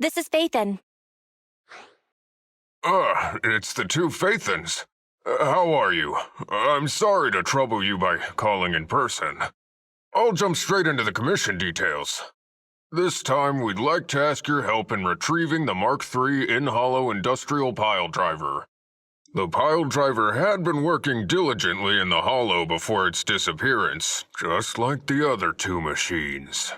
This is Faithin. It's the two Faithins. How are you? I'm sorry to trouble you by calling in person. I'll jump straight into the commission details. This time, we'd like to ask your help in retrieving the Mark III in-hollow industrial pile driver. The pile driver had been working diligently in the hollow before its disappearance, just like the other two machines.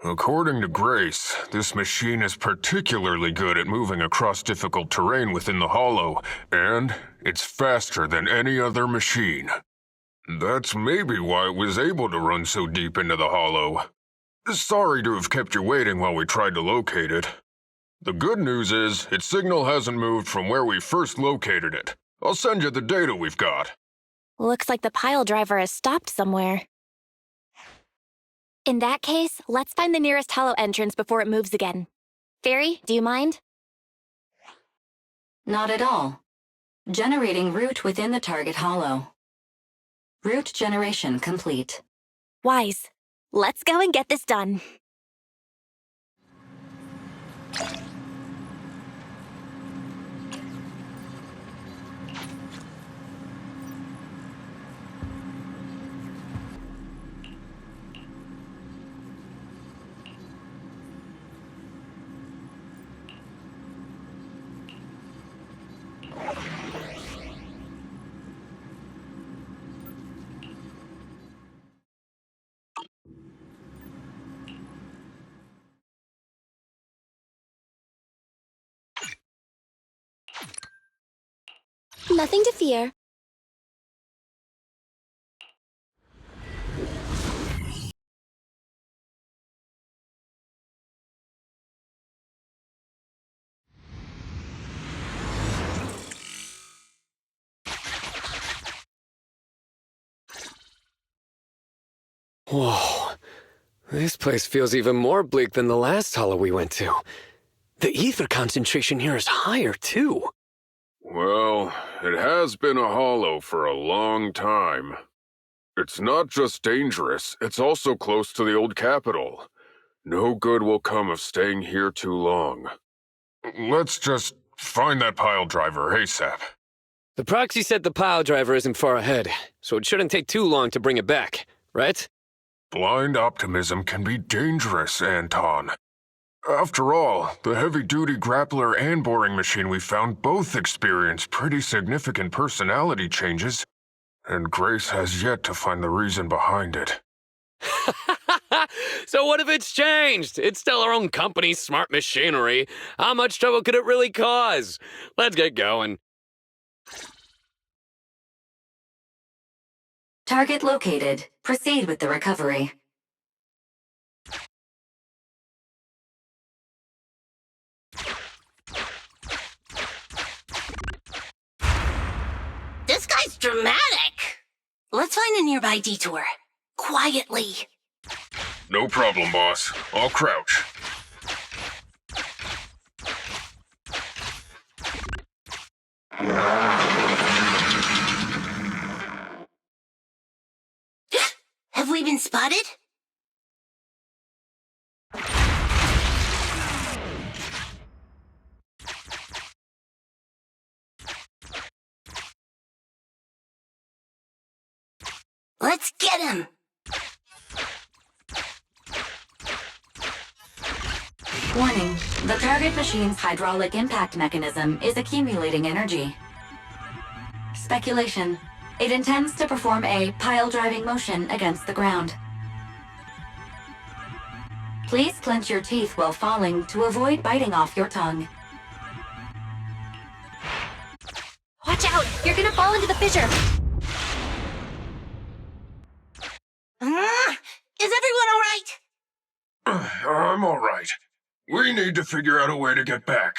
According to Grace, this machine is particularly good at moving across difficult terrain within the hollow, and it's faster than any other machine. That's maybe why it was able to run so deep into the hollow. Sorry to have kept you waiting while we tried to locate it. The good news is, its signal hasn't moved from where we first located it. I'll send you the data we've got. Looks like the pile driver has stopped somewhere. In that case, let's find the nearest hollow entrance before it moves again. Fairy, do you mind? Not at all. Generating route within the target hollow. Route generation complete. Wise. Let's go and get this done. Nothing to fear. Whoa. This place feels even more bleak than the last hollow we went to. The ether concentration here is higher, too. Well, it has been a hollow for a long time. It's not just dangerous, it's also close to the old capital. No good will come of staying here too long. Let's just find that pile driver ASAP. The proxy said the pile driver isn't far ahead, so it shouldn't take too long to bring it back, right? Blind optimism can be dangerous, Anton. After all, the heavy-duty grappler and boring machine we found both experience pretty significant personality changes, and Grace has yet to find the reason behind it. So what if it's changed? It's still our own company's smart machinery. How much trouble could it really cause? Let's get going. Target located. Proceed with the recovery. This guy's dramatic. Let's find a nearby detour. Quietly. No problem, boss. I'll crouch. Have we been spotted? Let's get him! Warning, the target machine's hydraulic impact mechanism is accumulating energy. Speculation. It intends to perform a pile-driving motion against the ground. Please clench your teeth while falling to avoid biting off your tongue. Watch out! You're gonna fall into the fissure! Is everyone all right? I'm all right. We need to figure out a way to get back.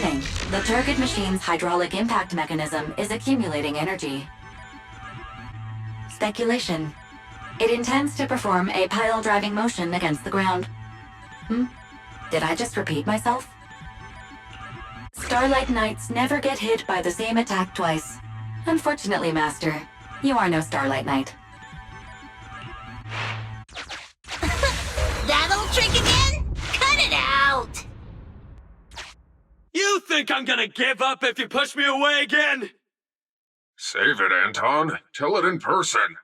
Warning, the target machine's hydraulic impact mechanism is accumulating energy. Speculation. It intends to perform a pile-driving motion against the ground. Did I just repeat myself? Starlight Knights never get hit by the same attack twice. Unfortunately, Master, you are no Starlight Knight. That old trick again? Cut it out! You think I'm gonna give up if you push me away again? Save it, Anton. Tell it in person.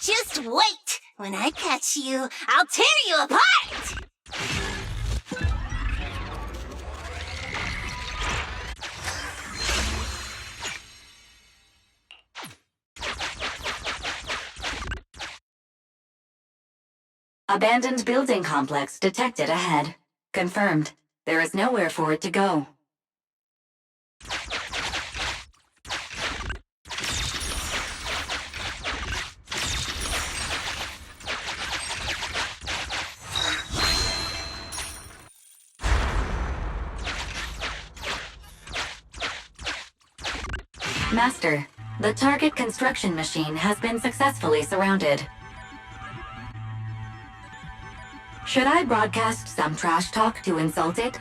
Just wait! When I catch you, I'll tear you apart! Abandoned building complex detected ahead. Confirmed. There is nowhere for it to go. Master, the target construction machine has been successfully surrounded. Should I broadcast some trash talk to insult it?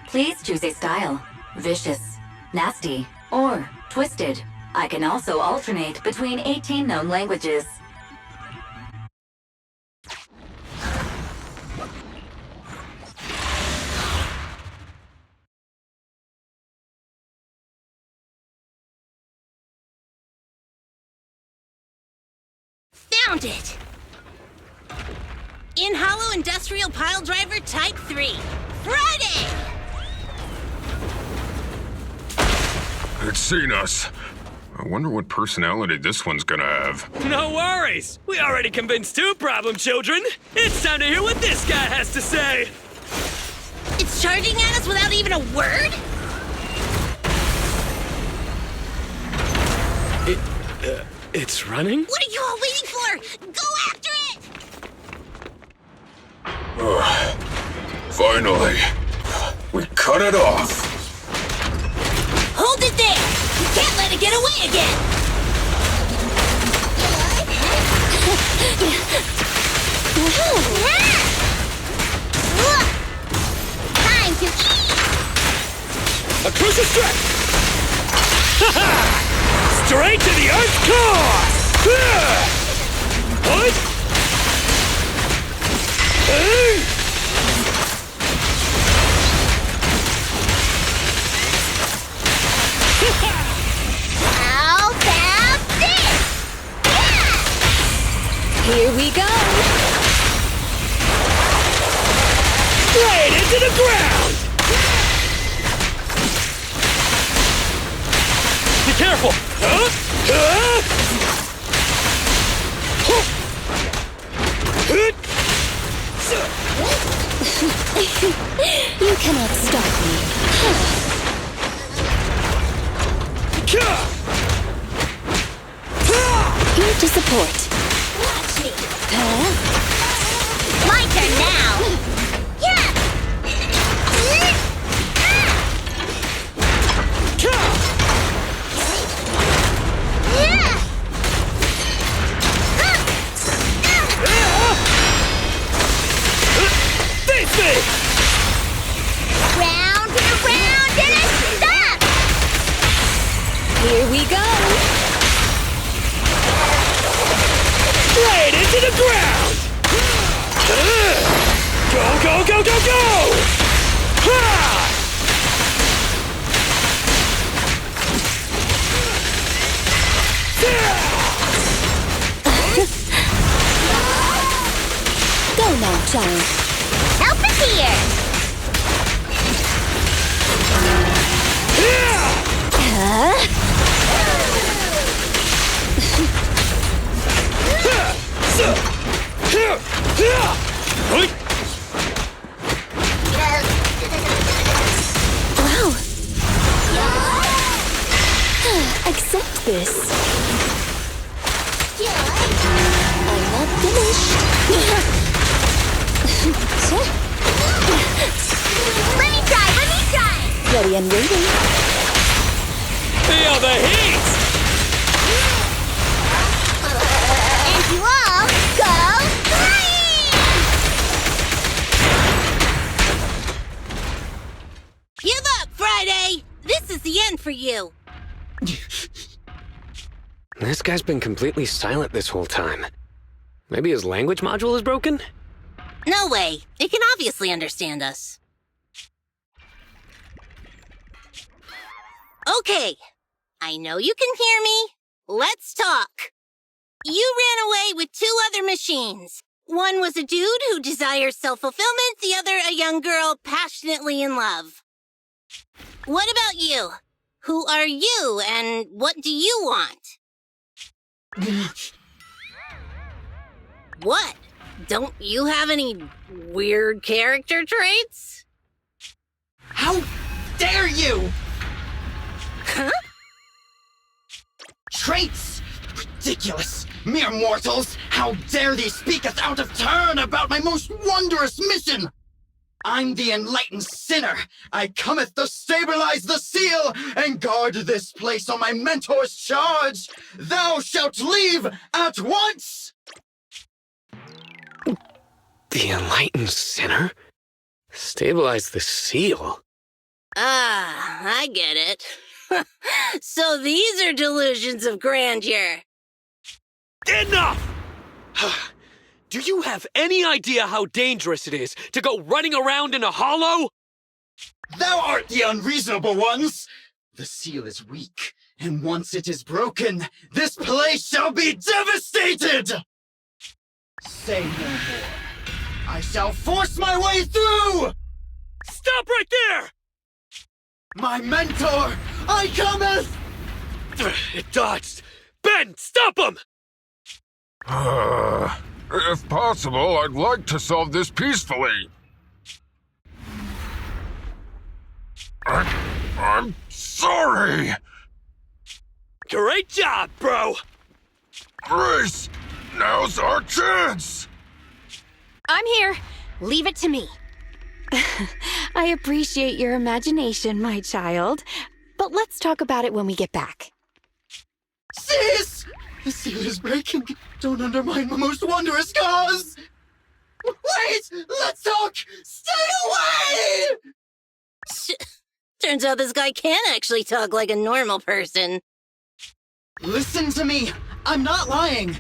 Please choose a style. Vicious, nasty, or twisted. I can also alternate between 18 known languages. Found it! In Hollow Industrial Pile Driver Type 3. Friday! It's seen us. I wonder what personality this one's gonna have. No worries! We already convinced two problem children! It's time to hear what this guy has to say! It's charging at us without even a word? It's running? What are you all waiting for? Go after it! Finally. We cut it off. Hold it there! You can't let it get away again! Time to eat! A crucial strike! Straight to the Earth's core! What? How about this? Here we go! Straight into the ground! Be careful! You cannot stop me. Here to support. Watch me! My turn now! Yeah! Face me! Round and around and stop! Here we go! Straight into the ground! Go, go, go, go, go! Ha! now, child. Help is here! Wow. Accept this. I'm not finished. Let me try! Ready and waiting. Feel the heat! And you all go flying! Give up, Friday! This is the end for you. This guy's been completely silent this whole time. Maybe his language module is broken? No way. It can obviously understand us. Okay. I know you can hear me. Let's talk. You ran away with 2 other machines. One was a dude who desires self-fulfillment, the other a young girl passionately in love. What about you? Who are you, and what do you want? What? Don't you have any weird character traits? How dare you! Huh? Traits! Ridiculous! Mere mortals! How dare thee speaketh out of turn about my most wondrous mission! I'm the enlightened sinner! I cometh to stabilize the seal and guard this place on my mentor's charge! Thou shalt leave at once! The enlightened sinner? Stabilize the seal? Ah, I get it. So these are delusions of grandeur. Enough! Do you have any idea how dangerous it is to go running around in a hollow? Thou art the unreasonable ones! The seal is weak, and once it is broken, this place shall be devastated! Say no more. I shall force my way through! Stop right there! My mentor, I cometh! It dodged. Ben, stop him! If possible, I'd like to solve this peacefully. I'm sorry! Great job, bro! Grace, now's our chance! I'm here. Leave it to me. I appreciate your imagination, my child. But let's talk about it when we get back. Cease! The seal is breaking. Don't undermine my most wondrous cause! Wait! Let's talk! Stay away! Turns out this guy can actually talk like a normal person. Listen to me! I'm not lying!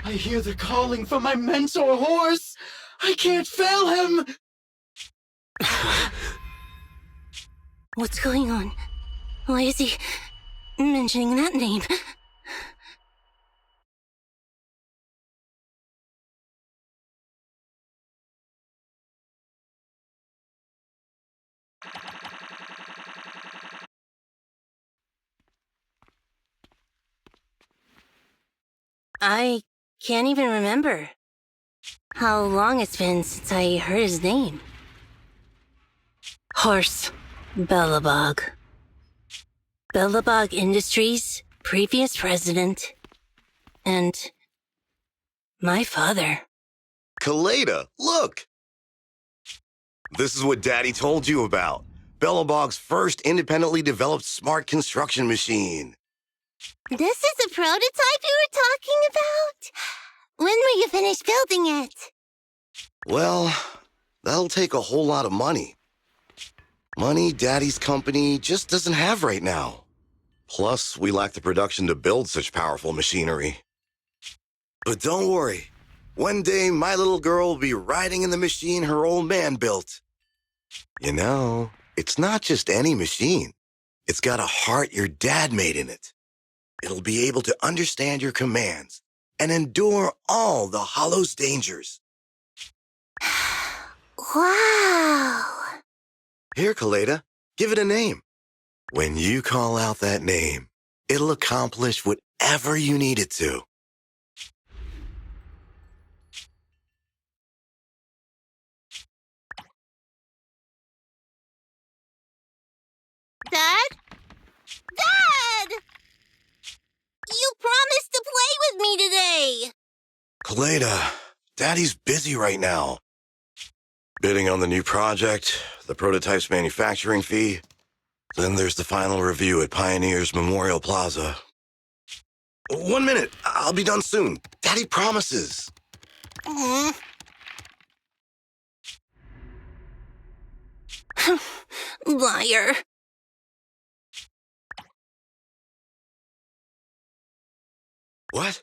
I hear the calling from my mentor horse! I can't fail him! What's going on? Why is he mentioning that name? I can't even remember how long it's been since I heard his name. Horse Bellabog. Bellabog Industries, previous president, and my father. Kaleda, look! This is what Daddy told you about. Bellabog's first independently developed smart construction machine. This is the prototype you were talking about? When will you finish building it? Well, that'll take a whole lot of money. Money Daddy's company just doesn't have right now. Plus, we lack the production to build such powerful machinery. But don't worry. One day, my little girl will be riding in the machine her old man built. You know, it's not just any machine. It's got a heart your dad made in it. It'll be able to understand your commands and endure all the Hollow's dangers. Wow. Here, Kaleda, give it a name. When you call out that name, it'll accomplish whatever you need it to. Dad? Dad! You promised to play with me today! Kaleda, Daddy's busy right now. Bidding on the new project, the prototype's manufacturing fee. Then there's the final review at Pioneer's Memorial Plaza. 1 minute, I'll be done soon. Daddy promises. Liar. What?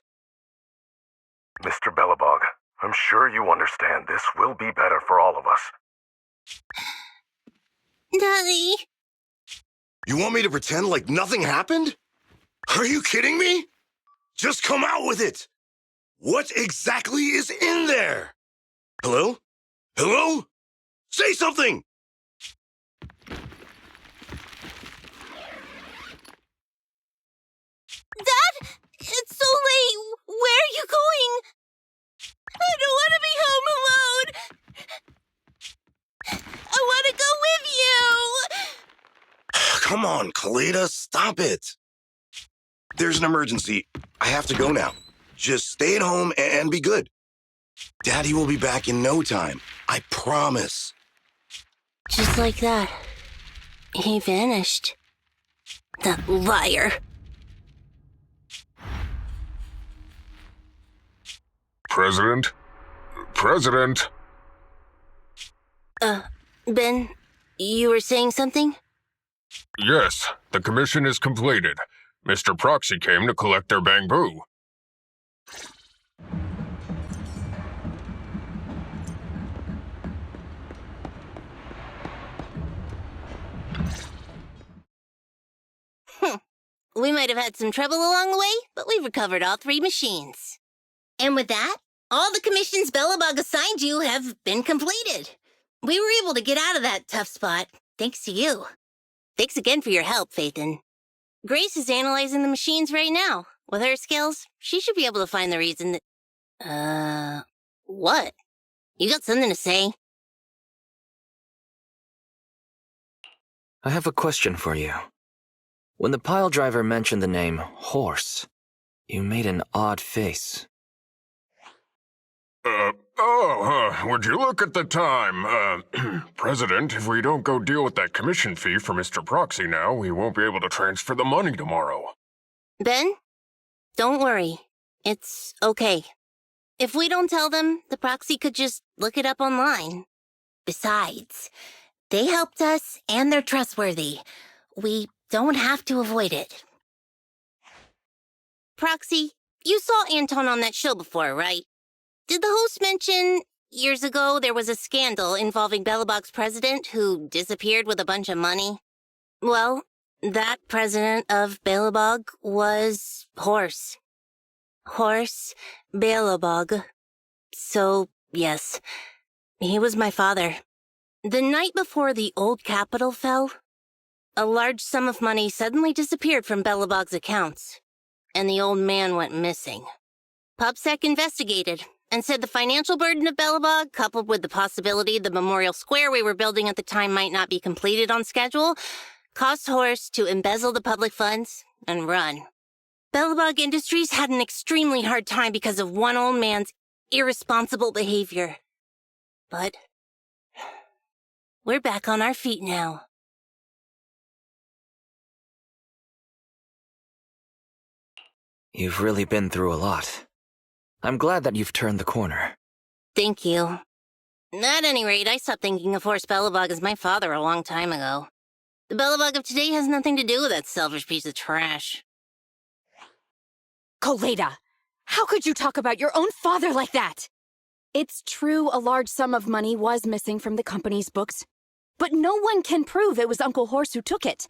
Mr. Bellabog, I'm sure you understand this will be better for all of us. Daddy. You want me to pretend like nothing happened? Are you kidding me? Just come out with it. What exactly is in there? Hello? Hello? Say something! Dad, it's so late. Where are you going? I don't want to be home alone. I want to go with you. Come on, Kaleda, stop it. There's an emergency. I have to go now. Just stay at home and be good. Daddy will be back in no time. I promise. Just like that, he vanished. That liar. President? President? Ben, you were saying something? Yes, the commission is completed. Mr. Proxy came to collect their bamboo. We might have had some trouble along the way, but we've recovered all 3 machines. And with that, all the commissions Bellabog assigned you have been completed. We were able to get out of that tough spot, thanks to you. Thanks again for your help, Phaethon. Grace is analyzing the machines right now. With her skills, she should be able to find the reason that... what? You got something to say? I have a question for you. When the pile driver mentioned the name Horse, you made an odd face. Would you look at the time? President, if we don't go deal with that commission fee for Mr. Proxy now, we won't be able to transfer the money tomorrow. Ben, don't worry. It's okay. If we don't tell them, the proxy could just look it up online. Besides, they helped us and they're trustworthy. We don't have to avoid it. Proxy, you saw Anton on that show before, right? Did the host mention years ago there was a scandal involving Bellabog's president who disappeared with a bunch of money? Well, that president of Bellabog was Horse. Horse Bellabog. So, yes, he was my father. The night before the old capital fell, a large sum of money suddenly disappeared from Bellabog's accounts, and the old man went missing. PubSec investigated and said the financial burden of Bellabog, coupled with the possibility the memorial square we were building at the time might not be completed on schedule, caused Horse to embezzle the public funds and run. Bellabog Industries had an extremely hard time because of one old man's irresponsible behavior. But we're back on our feet now. You've really been through a lot. I'm glad that you've turned the corner. Thank you. At any rate, I stopped thinking of Horst Bellabog as my father a long time ago. The Bellabog of today has nothing to do with that selfish piece of trash. Kaleda, how could you talk about your own father like that? It's true a large sum of money was missing from the company's books, but no one can prove it was Uncle Horse who took it.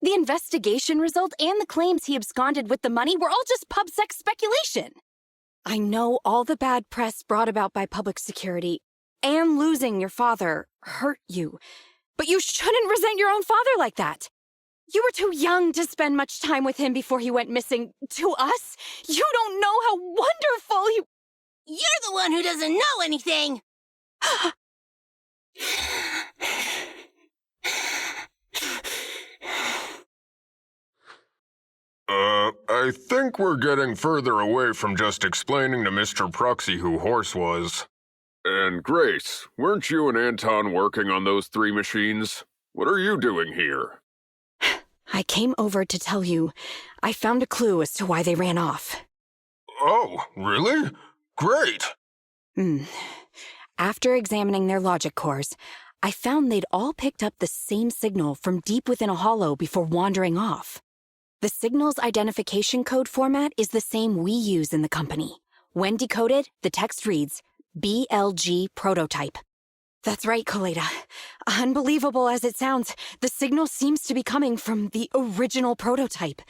The investigation result and the claims he absconded with the money were all just PubSec speculation. I know all the bad press brought about by public security and losing your father hurt you. But you shouldn't resent your own father like that. You were too young to spend much time with him before he went missing. To us, you don't know how wonderful he... You're the one who doesn't know anything! I think we're getting further away from just explaining to Mr. Proxy who Horse was. And Grace, weren't you and Anton working on those 3 machines? What are you doing here? I came over to tell you I found a clue as to why they ran off. Oh, really? Great! After examining their logic cores, I found they'd all picked up the same signal from deep within a hollow before wandering off. The signal's identification code format is the same we use in the company. When decoded, the text reads, BLG prototype. That's right, Coleta. Unbelievable as it sounds, the signal seems to be coming from the original prototype.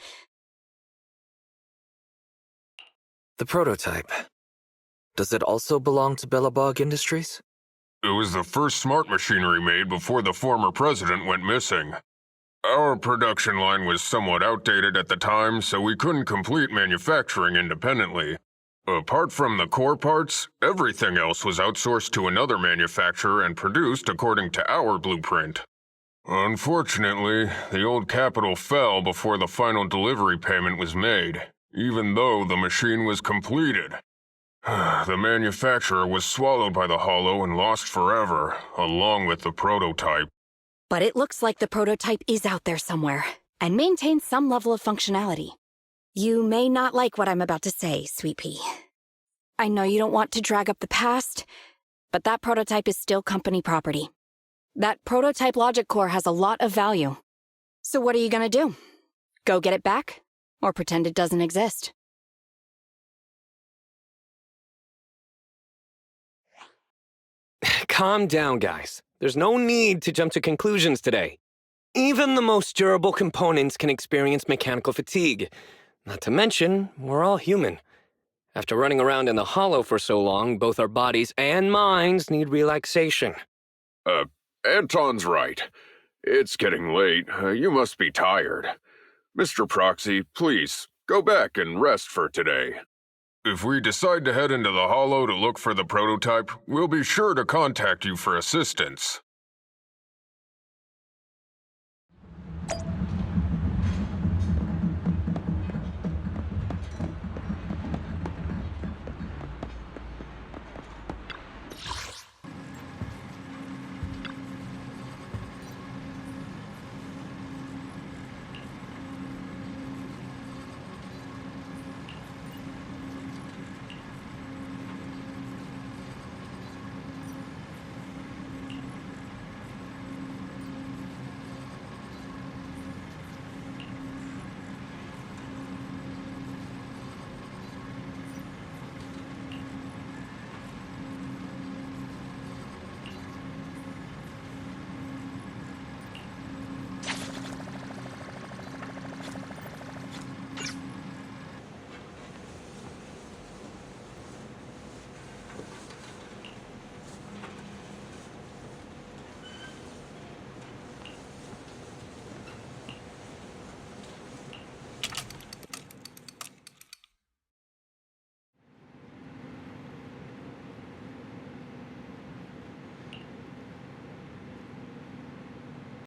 The prototype. Does it also belong to Belobog Industries? It was the first smart machinery made before the former president went missing. Our production line was somewhat outdated at the time, so we couldn't complete manufacturing independently. Apart from the core parts, everything else was outsourced to another manufacturer and produced according to our blueprint. Unfortunately, the old capital fell before the final delivery payment was made, even though the machine was completed. The manufacturer was swallowed by the hollow and lost forever, along with the prototype. But it looks like the prototype is out there somewhere, and maintains some level of functionality. You may not like what I'm about to say, Sweet Pea. I know you don't want to drag up the past, but that prototype is still company property. That prototype logic core has a lot of value. So what are you gonna do? Go get it back? Or pretend it doesn't exist? Calm down, guys. There's no need to jump to conclusions today. Even the most durable components can experience mechanical fatigue. Not to mention, we're all human. After running around in the hollow for so long, both our bodies and minds need relaxation. Anton's right. It's getting late. You must be tired. Mr. Proxy, please, go back and rest for today. If we decide to head into the hollow to look for the prototype, we'll be sure to contact you for assistance.